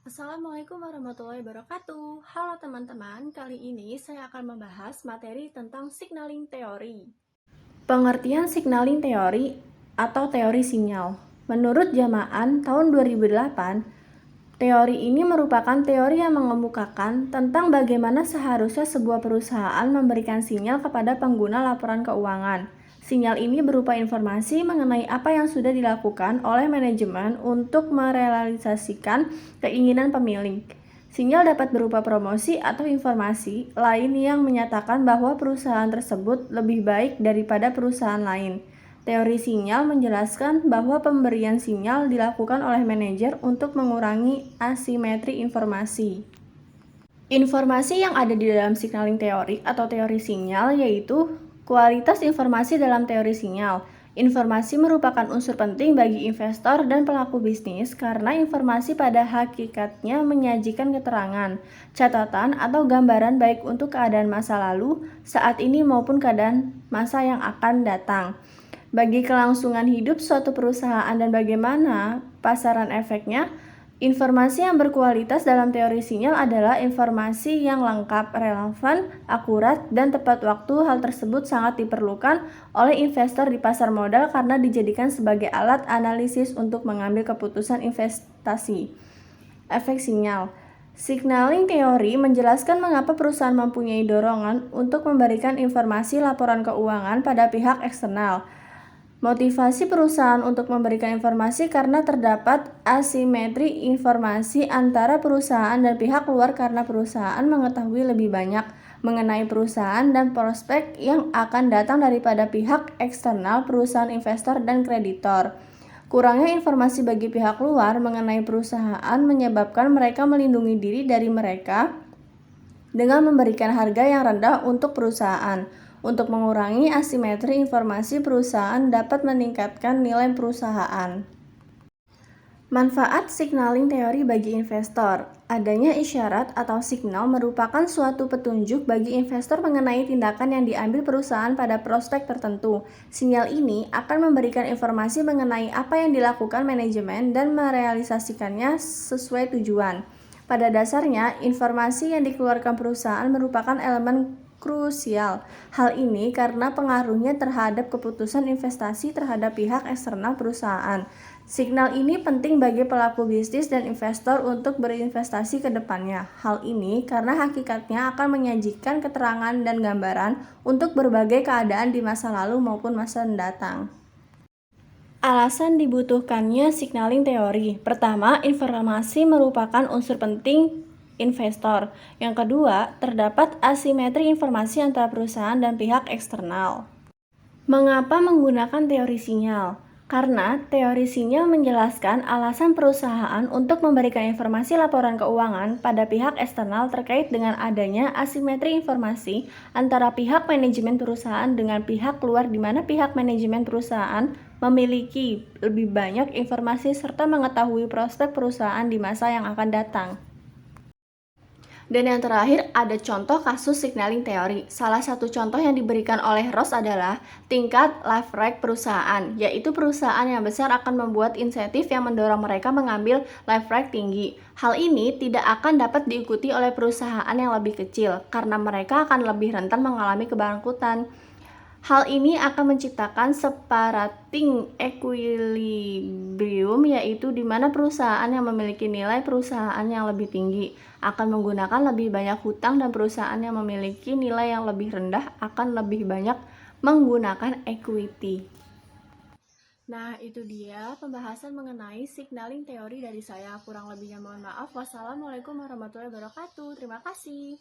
Assalamualaikum warahmatullahi wabarakatuh. Halo teman-teman, kali ini saya akan membahas materi tentang signaling teori. Pengertian signaling teori atau teori sinyal. Menurut Jamaan tahun 2008, teori ini merupakan teori yang mengemukakan tentang bagaimana seharusnya sebuah perusahaan memberikan sinyal kepada pengguna laporan keuangan. Sinyal ini berupa informasi mengenai apa yang sudah dilakukan oleh manajemen untuk merealisasikan keinginan pemilik. Sinyal dapat berupa promosi atau informasi lain yang menyatakan bahwa perusahaan tersebut lebih baik daripada perusahaan lain. Teori sinyal menjelaskan bahwa pemberian sinyal dilakukan oleh manajer untuk mengurangi asimetri informasi. Informasi yang ada di dalam signaling teori atau teori sinyal yaitu kualitas informasi dalam teori sinyal. Informasi merupakan unsur penting bagi investor dan pelaku bisnis karena informasi pada hakikatnya menyajikan keterangan, catatan, atau gambaran baik untuk keadaan masa lalu, saat ini maupun keadaan masa yang akan datang. Bagi kelangsungan hidup suatu perusahaan dan bagaimana pasaran efeknya, informasi yang berkualitas dalam teori sinyal adalah informasi yang lengkap, relevan, akurat, dan tepat waktu. Hal tersebut sangat diperlukan oleh investor di pasar modal karena dijadikan sebagai alat analisis untuk mengambil keputusan investasi. Efek sinyal. Signaling teori menjelaskan mengapa perusahaan mempunyai dorongan untuk memberikan informasi laporan keuangan pada pihak eksternal. Motivasi perusahaan untuk memberikan informasi karena terdapat asimetri informasi antara perusahaan dan pihak luar karena perusahaan mengetahui lebih banyak mengenai perusahaan dan prospek yang akan datang daripada pihak eksternal, perusahaan investor, dan kreditor. Kurangnya informasi bagi pihak luar mengenai perusahaan menyebabkan mereka melindungi diri dari mereka dengan memberikan harga yang rendah untuk perusahaan. Untuk mengurangi asimetri informasi, perusahaan dapat meningkatkan nilai perusahaan. Manfaat signaling teori bagi investor. Adanya isyarat atau signal merupakan suatu petunjuk bagi investor mengenai tindakan yang diambil perusahaan pada prospek tertentu. Sinyal ini akan memberikan informasi mengenai apa yang dilakukan manajemen dan merealisasikannya sesuai tujuan. Pada dasarnya, informasi yang dikeluarkan perusahaan merupakan elemen krusial. Hal ini karena pengaruhnya terhadap keputusan investasi terhadap pihak eksternal perusahaan. Signal ini penting bagi pelaku bisnis dan investor untuk berinvestasi ke depannya. Hal ini karena hakikatnya akan menyajikan keterangan dan gambaran untuk berbagai keadaan di masa lalu maupun masa mendatang. Alasan dibutuhkannya signaling teori. Pertama, informasi merupakan unsur penting investor. Yang kedua, terdapat asimetri informasi antara perusahaan dan pihak eksternal. Mengapa menggunakan teori sinyal? Karena teori sinyal menjelaskan alasan perusahaan untuk memberikan informasi laporan keuangan pada pihak eksternal terkait dengan adanya asimetri informasi antara pihak manajemen perusahaan dengan pihak luar di mana pihak manajemen perusahaan memiliki lebih banyak informasi serta mengetahui prospek perusahaan di masa yang akan datang. Dan yang terakhir ada contoh kasus signaling teori. Salah satu contoh yang diberikan oleh Ross adalah tingkat leverage perusahaan, yaitu perusahaan yang besar akan membuat insentif yang mendorong mereka mengambil leverage tinggi. Hal ini tidak akan dapat diikuti oleh perusahaan yang lebih kecil karena mereka akan lebih rentan mengalami kebangkrutan. Hal ini akan menciptakan separating equilibrium, yaitu di mana perusahaan yang memiliki nilai perusahaan yang lebih tinggi akan menggunakan lebih banyak hutang dan perusahaan yang memiliki nilai yang lebih rendah akan lebih banyak menggunakan equity. Nah, itu dia pembahasan mengenai signaling teori dari saya. Kurang lebihnya mohon maaf. Wassalamualaikum warahmatullahi wabarakatuh. Terima kasih.